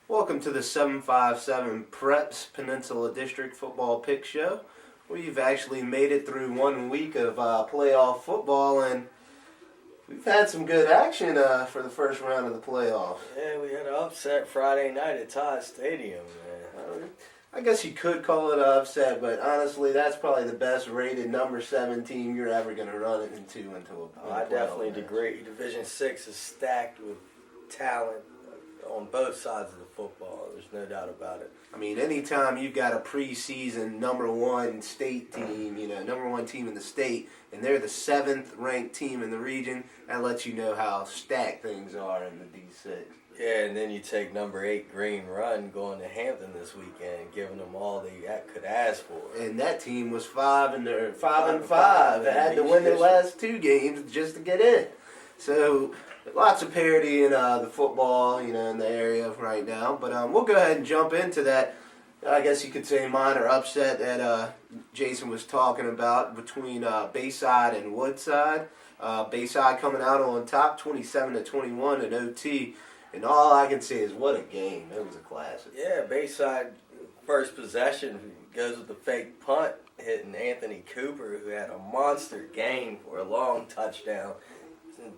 Welcome to the 757 Preps Peninsula District Football Pick Show. We've actually made it through 1 week of playoff football, and we've had some good action for the first round of the playoffs. Yeah, we had an upset Friday night at Todd Stadium, man. I guess you could call it an upset, but honestly, that's probably the best rated number 7 team you're ever going to run it into a I definitely agree. Division 6 is stacked with talent on both sides of the football. There's no doubt about it. I mean, anytime you've got a preseason number 1 state team, number 1 team in the state, and they're the 7th ranked team in the region, that lets you know how stacked things are in the D6. Yeah, and then you take number 8 Green Run going to Hampton this weekend, giving them all they could ask for. And that team was 5 and 5. They had to win their last 2 games just to get in. So lots of parity in the football, in the area right now. But we'll go ahead and jump into that. I guess you could say minor upset that Jason was talking about between Bayside and Woodside. Bayside coming out on top, 27-21 in OT. And all I can say is what a game. It was a classic. Yeah, Bayside first possession goes with the fake punt, hitting Anthony Cooper, who had a monster game for a long touchdown.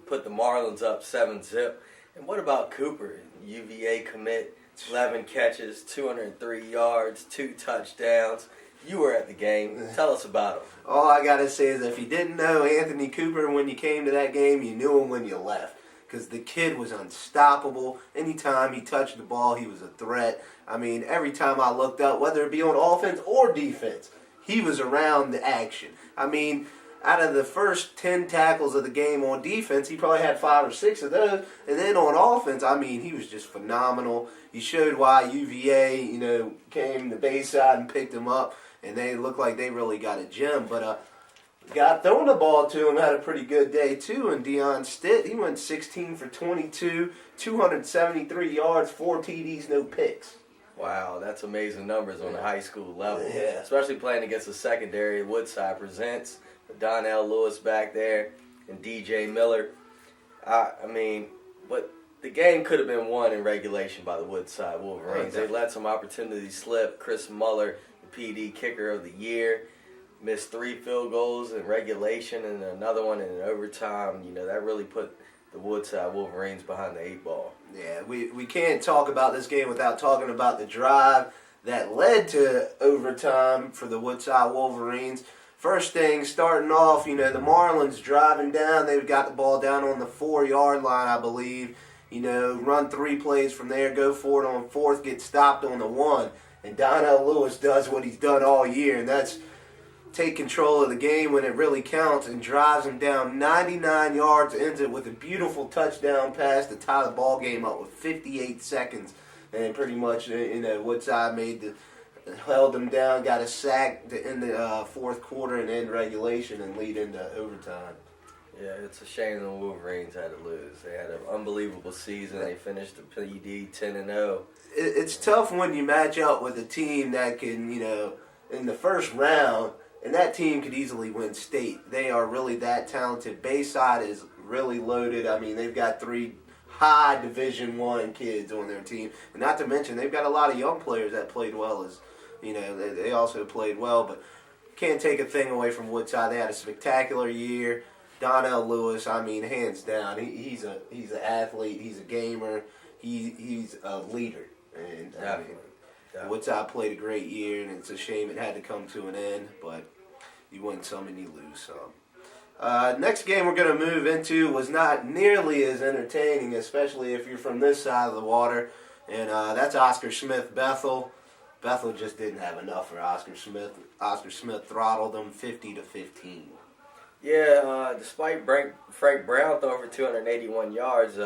Put the Marlins up 7-zip. And what about Cooper? UVA commit, 11 catches, 203 yards, 2 touchdowns. You were at the game. Tell us about him. All I got to say is if you didn't know Anthony Cooper when you came to that game, you knew him when you left. Because the kid was unstoppable. Anytime he touched the ball, he was a threat. I mean, every time I looked up, whether it be on offense or defense, he was around the action. I mean, out of the first 10 tackles of the game on defense, he probably had 5 or 6 of those. And then on offense, I mean, he was just phenomenal. He showed why UVA, came to Bayside and picked him up. And they looked like they really got a gem. But got throwing the ball to him, had a pretty good day too. And Deion Stitt, he went 16 for 22, 273 yards, 4 TDs, no picks. Wow, that's amazing numbers on the high school level. Yeah. Especially playing against the secondary. Woodside presents Donnell Lewis back there and DJ Miller. But the game could have been won in regulation by the Woodside Wolverines. They let some opportunities slip. Chris Muller, the PD kicker of the year, missed 3 field goals in regulation and another one in overtime. That really put the Woodside Wolverines behind the 8 ball. Yeah, we can't talk about this game without talking about the drive that led to overtime for the Woodside Wolverines. First thing, starting off, the Marlins driving down. They've got the ball down on the 4-yard line, I believe. Run 3 plays from there, go for it on 4th, get stopped on the 1. And Donnell Lewis does what he's done all year, and that's take control of the game when it really counts and drives him down 99 yards, ends it with a beautiful touchdown pass to tie the ball game up with 58 seconds. And pretty much, Woodside held them down, got a sack to end the 4th quarter and end regulation and lead into overtime. Yeah, it's a shame the Wolverines had to lose. They had an unbelievable season. They finished the PD 10-0. It's tough when you match up with a team that can, in the first round, and that team could easily win state. They are really that talented. Bayside is really loaded. I mean, they've got 3 high Division I kids on their team. And not to mention, they've got a lot of young players that played well. They also played well. But can't take a thing away from Woodside. They had a spectacular year. Donnell Lewis, hands down, he's an athlete. He's a gamer. He's a leader. And Definitely. Woodside played a great year, and it's a shame it had to come to an end. But you win some and you lose some. Next game we're going to move into was not nearly as entertaining, especially if you're from this side of the water, and that's Oscar Smith Bethel. Bethel just didn't have enough for Oscar Smith. Oscar Smith throttled them 50-15. Yeah, despite Frank Brown throwing for 281 yards,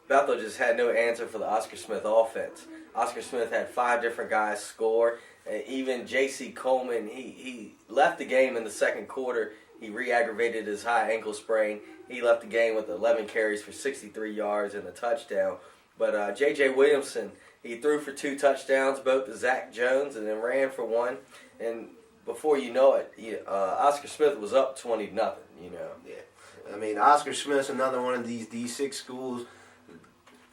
Bethel just had no answer for the Oscar Smith offense. Oscar Smith had 5 different guys score. Even J.C. Coleman, he left the game in the second quarter. He re-aggravated his high ankle sprain. He left the game with 11 carries for 63 yards and a touchdown. But J.J. Williamson, he threw for 2 touchdowns, both to Zach Jones, and then ran for 1. And before you know it, Oscar Smith was up 20-0, Yeah. Oscar Smith's another one of these D6 schools.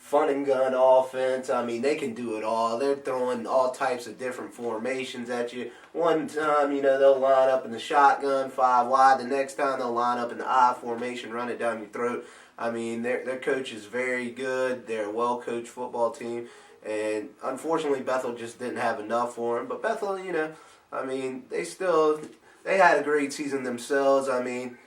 fun and gun offense. I mean, they can do it all. They're throwing all types of different formations at you. One time, they'll line up in the shotgun 5 wide. The next time, they'll line up in the I formation, run it down your throat. I mean, their coach is very good. They're a well-coached football team. And unfortunately, Bethel just didn't have enough for them. But Bethel, I mean, they had a great season themselves. I mean,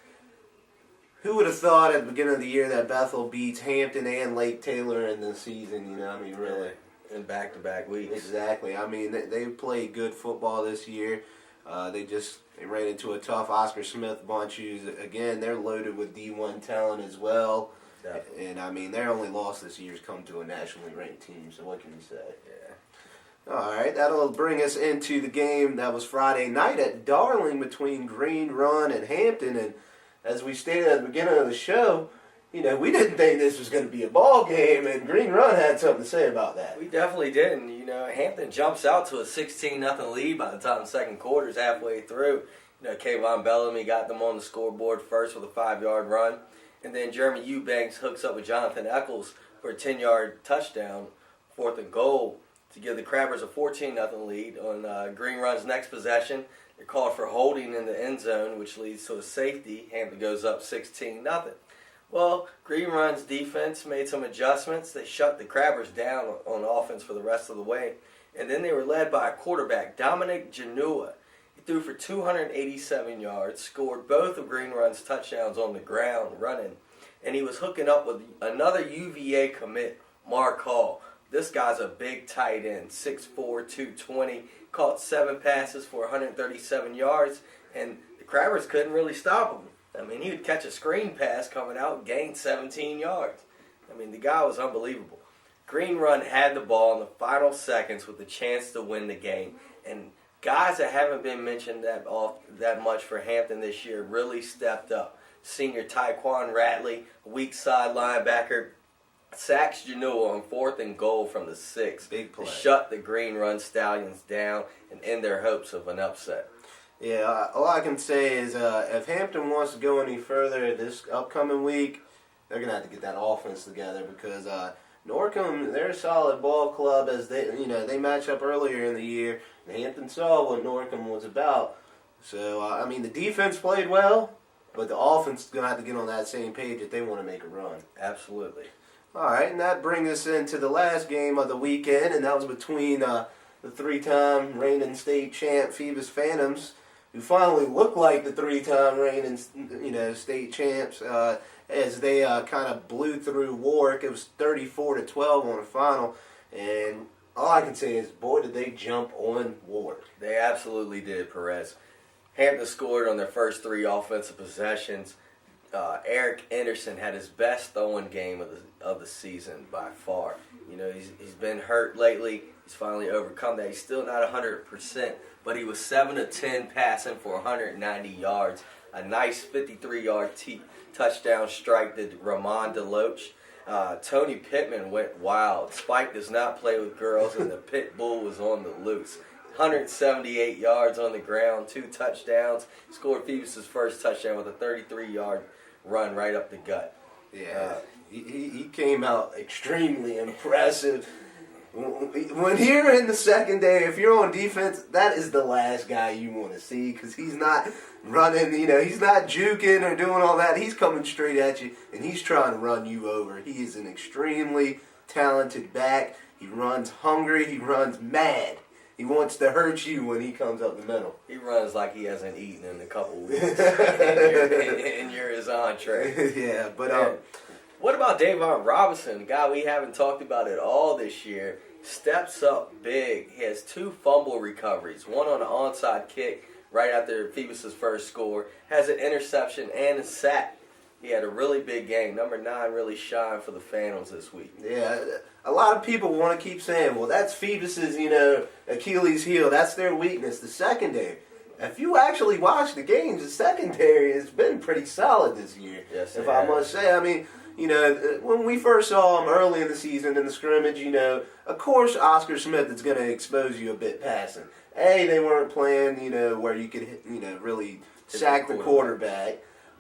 who would have thought at the beginning of the year that Bethel beats Hampton and Lake Taylor in the season, I mean, really. In back-to-back weeks. Exactly. I mean, they played good football this year. They ran into a tough Oscar Smith bunch who's, again, they're loaded with D1 talent as well. Definitely. And, I mean, their only loss this year has come to a nationally ranked team, so what can you say? Yeah. All right, that'll bring us into the game that was Friday night at Darling between Green Run and Hampton. And as we stated at the beginning of the show, we didn't think this was going to be a ball game, and Green Run had something to say about that. We definitely didn't. Hampton jumps out to a 16-0 lead by the time the second quarter's halfway through. Kayvon Bellamy got them on the scoreboard first with a 5-yard run, and then Jeremy Eubanks hooks up with Jonathan Eccles for a 10-yard touchdown, 4th and goal, to give the Crabbers a 14-0 lead. On Green Run's next possession, they're called for holding in the end zone, which leads to a safety. Hampton goes up 16-0. Well, Green Run's defense made some adjustments. They shut the Crabbers down on offense for the rest of the way. And then they were led by a quarterback, Dominic Janua. He threw for 287 yards, scored both of Green Run's touchdowns on the ground running. And he was hooking up with another UVA commit, Mark Hall. This guy's a big tight end, 6'4", 220. Caught 7 passes for 137 yards. And the Crabbers couldn't really stop him. I mean, he would catch a screen pass coming out, gain 17 yards. I mean, the guy was unbelievable. Green Run had the ball in the final seconds with the chance to win the game. And guys that haven't been mentioned that much for Hampton this year really stepped up. Senior Tyquan Ratley, weak side linebacker, sacks Janua on 4th and goal from the 6. Big play. To shut the Green Run Stallions down and end their hopes of an upset. Yeah, all I can say is if Hampton wants to go any further this upcoming week, they're going to have to get that offense together because Norcom, they're a solid ball club as they match up earlier in the year. And Hampton saw what Norcom was about. So, I mean, the defense played well, but the offense is going to have to get on that same page if they want to make a run. Absolutely. All right, and that brings us into the last game of the weekend, and that was between the 3-time reigning state champ Phoebus Phantoms, who finally looked like the 3-time reigning, state champs, as they kind of blew through Warwick. It was 34-12 on the final, and all I can say is, boy, did they jump on Warwick. They absolutely did, Perez. Hampton scored on their first 3 offensive possessions. Eric Anderson had his best throwing game of the season by far. He's been hurt lately. He's finally overcome that. He's still not 100%, but he was 7 of 10 passing for 190 yards. A nice 53-yard touchdown strike to Ramon DeLoach. Tony Pittman went wild. Spike does not play with girls, and the pit bull was on the loose. 178 yards on the ground, 2 touchdowns. Scored Phoebus' first touchdown with a 33-yard run right up the gut. Yeah, he came out extremely impressive. When you're in the secondary, if you're on defense, that is the last guy you want to see because he's not running, he's not juking or doing all that. He's coming straight at you, and he's trying to run you over. He is an extremely talented back. He runs hungry. He runs mad. He wants to hurt you when he comes up the middle. He runs like he hasn't eaten in a couple weeks, and you're his entree. Yeah, but what about Davon Robinson, a guy we haven't talked about at all this year? Steps up big. He has 2 fumble recoveries, one on an onside kick right after Phoebus' first score, has an interception and a sack. He had a really big game. Number 9 really shined for the Phantoms this week. Yeah, a lot of people want to keep saying, well, that's Phoebus's, Achilles heel. That's their weakness, the secondary. If you actually watch the games, the secondary has been pretty solid this year. Yes, if I must say. I mean, when we first saw him early in the season in the scrimmage, of course Oscar Smith is going to expose you a bit passing. They weren't playing, where you could, really sack the quarterback.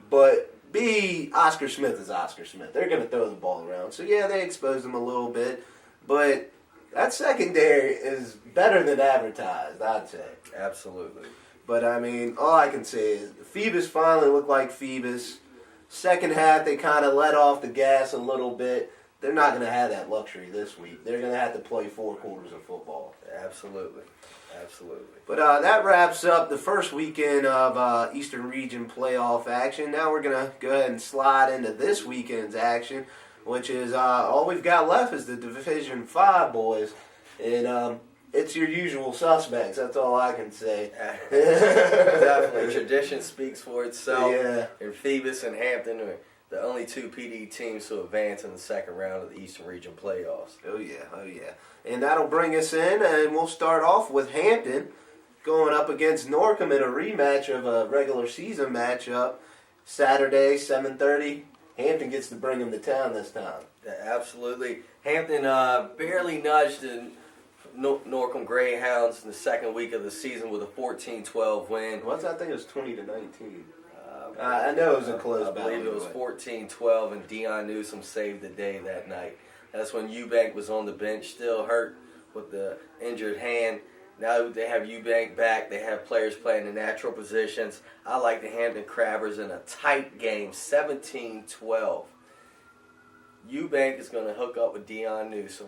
But B, Oscar Smith is Oscar Smith. They're going to throw the ball around. So, yeah, they exposed him a little bit. But that secondary is better than advertised, I'd say. Absolutely. But, I mean, all I can say is Phoebus finally looked like Phoebus. Second half, they kind of let off the gas a little bit. They're not going to have that luxury this week. They're going to have to play 4 quarters of football. Absolutely. Absolutely. But that wraps up the first weekend of Eastern Region playoff action. Now we're going to go ahead and slide into this weekend's action, which is all we've got left is the Division 5 boys. And it's your usual suspects. That's all I can say. Definitely. Tradition speaks for itself. Yeah. And Phoebus and Hampton are the only 2 PD teams to advance in the second round of the Eastern Region playoffs. Oh, yeah. Oh, yeah. And that'll bring us in, and we'll start off with Hampton going up against Norcom in a rematch of a regular season matchup. Saturday, 7:30. Hampton gets to bring them to town this time. Yeah, absolutely. Hampton barely nudged the Norcom Greyhounds in the second week of the season with a 14-12 win. I think it was 20-19. I know it was a close I battle. believe it was 14-12, and Dion Newsom saved the day that night. That's when Eubank was on the bench, still hurt with the injured hand. Now they have Eubank back. They have players playing in natural positions. I like the Hampton Crabbers in a tight game, 17-12. Eubank is going to hook up with Dion Newsom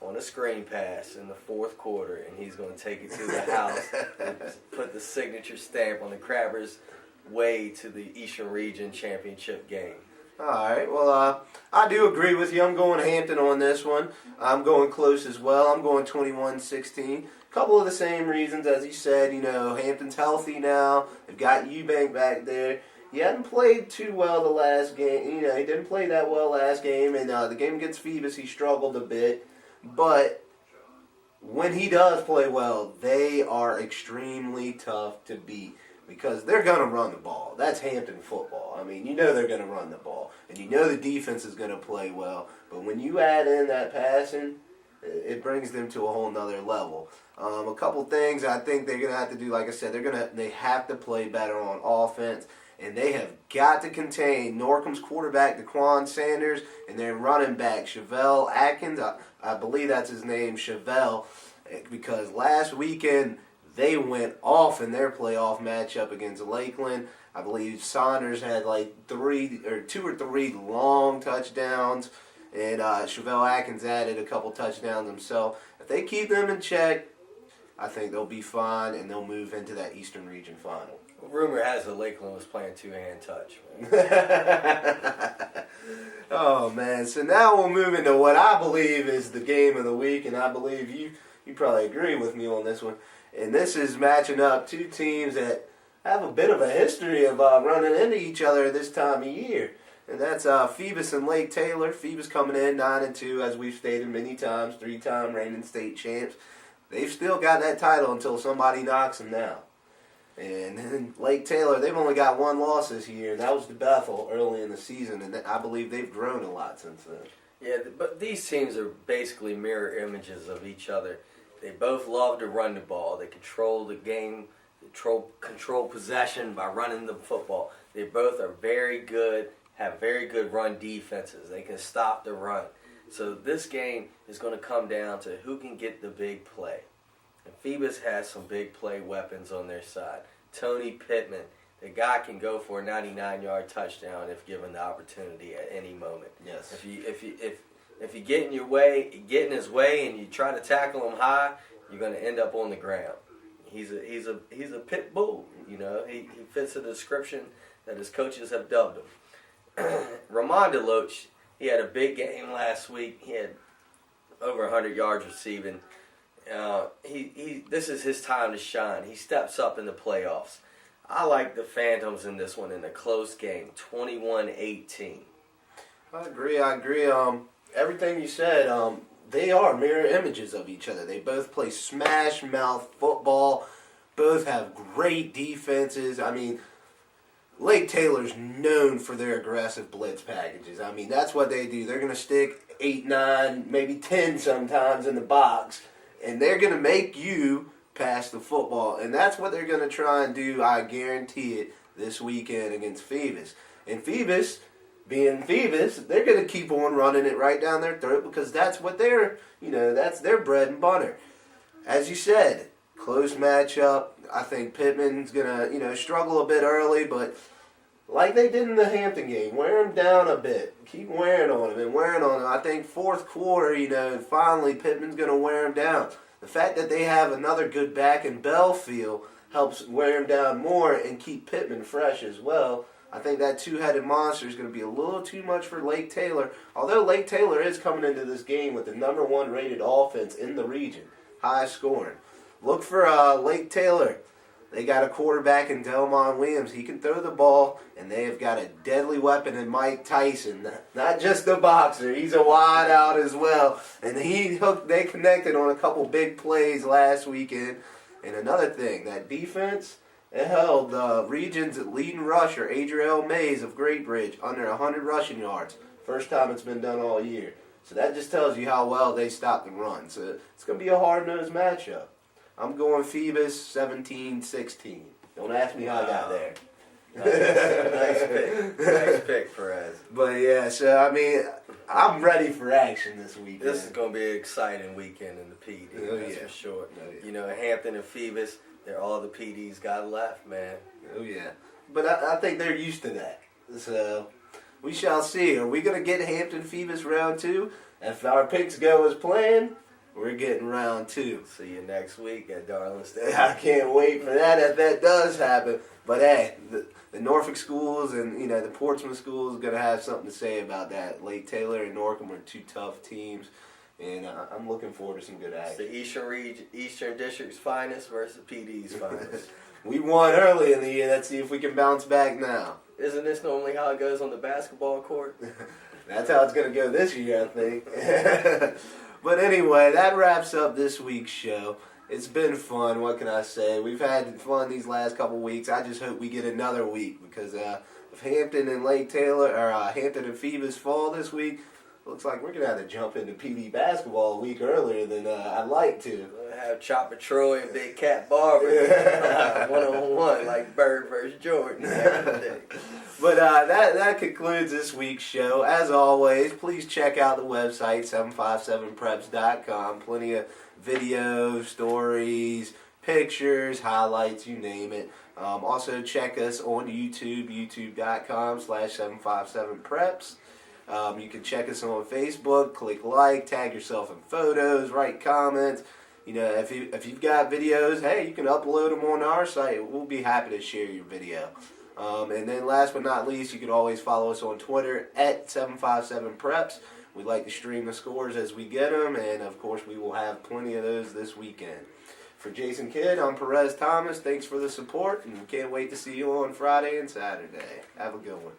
on a screen pass in the fourth quarter, and he's going to take it to the house and put the signature stamp on the Crabbers' way to the Eastern Region Championship game. All right. Well, I do agree with you. I'm going Hampton on this one. I'm going close as well. I'm going 21-16. Couple of the same reasons as you said. You know, Hampton's healthy now. They've got Eubank back there. He hadn't played too well the last game. You know, he didn't play that well last game. And the game against Phoebus, he struggled a bit. But when he does play well, they are extremely tough to beat. Because they're going to run the ball. That's Hampton football. I mean, you know they're going to run the ball. And you know the defense is going to play well. But when you add in that passing, it brings them to a whole nother level. A couple things I think they're going to have to do, like I said, they have to play better on offense. And they have got to contain Norcom's quarterback, DeQuan Sanders, and their running back, Chevelle Atkins. I believe that's his name, Chevelle. Because last weekend, they went off in their playoff matchup against Lakeland. I believe Saunders had like 2 or 3 long touchdowns, and Chevelle Atkins added a couple touchdowns himself. If they keep them in check, I think they'll be fine, and they'll move into that Eastern Region final. Well, rumor has it Lakeland was playing two-hand touch. Man. Oh, man. So now we'll move into what I believe is the game of the week, and I believe you probably agree with me on this one. And this is matching up 2 teams that have a bit of a history of running into each other this time of year. And that's Phoebus and Lake Taylor. Phoebus coming in 9-2, as we've stated many times, 3-time reigning state champs. They've still got that title until somebody knocks them down. And then Lake Taylor, they've only got 1 loss this year, and that was to Bethel early in the season. And I believe they've grown a lot since then. Yeah, but these teams are basically mirror images of each other. They both love to run the ball. They control the game, control possession by running the football. They both are very good, have very good run defenses. They can stop the run. So this game is going to come down to who can get the big play. And Phoebus has some big play weapons on their side. Tony Pittman, the guy can go for a 99-yard touchdown if given the opportunity at any moment. Yes. If you get in his way, and you try to tackle him high, you're going to end up on the ground. He's a pit bull. You know, he fits the description that his coaches have dubbed him. Ramon DeLoach, he had a big game last week. He had over 100 yards receiving. This is his time to shine. He steps up in the playoffs. I like the Phantoms in this one in a close game, 21-18. I agree. Everything you said, they are mirror images of each other. They both play smash mouth football. Both have great defenses. I mean, Lake Taylor's known for their aggressive blitz packages. I mean, that's what they do. They're going to stick 8, 9, maybe 10 sometimes in the box, and they're going to make you pass the football. And that's what they're going to try and do, I guarantee it, this weekend against Phoebus. And Phoebus, being Phoebus, they're going to keep on running it right down their throat because that's what that's their bread and butter. As you said, close matchup. I think Pittman's going to, struggle a bit early, but like they did in the Hampton game, wear him down a bit. Keep wearing on him and wearing on him. I think fourth quarter, finally Pittman's going to wear him down. The fact that they have another good back in Belfield helps wear him down more and keep Pittman fresh as well. I think that two-headed monster is going to be a little too much for Lake Taylor, although Lake Taylor is coming into this game with the number 1 rated offense in the region, high scoring. Look for Lake Taylor. They got a quarterback in Delmon Williams. He can throw the ball, and they have got a deadly weapon in Mike Tyson. Not just a boxer. He's a wide out as well. And they connected on a couple big plays last weekend. And another thing, that defense, it held the region's leading rusher, Adriel Mays of Great Bridge, under 100 rushing yards. First time it's been done all year. So that just tells you how well they stopped the run. So it's going to be a hard-nosed matchup. I'm going Phoebus 17-16. Don't ask me how I got there. Nice pick. Nice pick, Perez. But yeah, so I'm ready for action this weekend. This is going to be an exciting weekend in the PD, that's for sure. Oh, yeah. Hampton and Phoebus, they're all the PDs got left, man. Oh, yeah. But I think they're used to that. So we shall see. Are we going to get Hampton Phoebus round 2? If our picks go as planned, we're getting round 2. See you next week at Darlington. I can't wait for that if that does happen. But hey, the Norfolk schools and the Portsmouth schools are going to have something to say about that. Lake Taylor and Norcom are 2 tough teams, and I'm looking forward to some good action. It's the Eastern District's finest versus PD's finest. We won early in the year. Let's see if we can bounce back now. Isn't this normally how it goes on the basketball court? That's how it's going to go this year, I think. But anyway, that wraps up this week's show. It's been fun. What can I say? We've had fun these last couple weeks. I just hope we get another week because if Hampton and Lake Taylor or Hampton and Phoebus fall this week, looks like we're gonna have to jump into PD basketball a week earlier than I'd like to. We'll have Chopper Troy and Big Cat Barber 1-on-1 like Bird versus Jordan. But that concludes this week's show. As always, please check out the website 757preps.com. Plenty of videos, stories, pictures, highlights, you name it. Also check us on YouTube, youtube.com/757preps. You can check us on Facebook, click like, tag yourself in photos, write comments. If you've got videos, hey, you can upload them on our site. We'll be happy to share your video. And then last but not least, you can always follow us on Twitter at 757preps. We like to stream the scores as we get them, and of course we will have plenty of those this weekend. For Jason Kidd, I'm Perez Thomas. Thanks for the support, and we can't wait to see you on Friday and Saturday. Have a good one.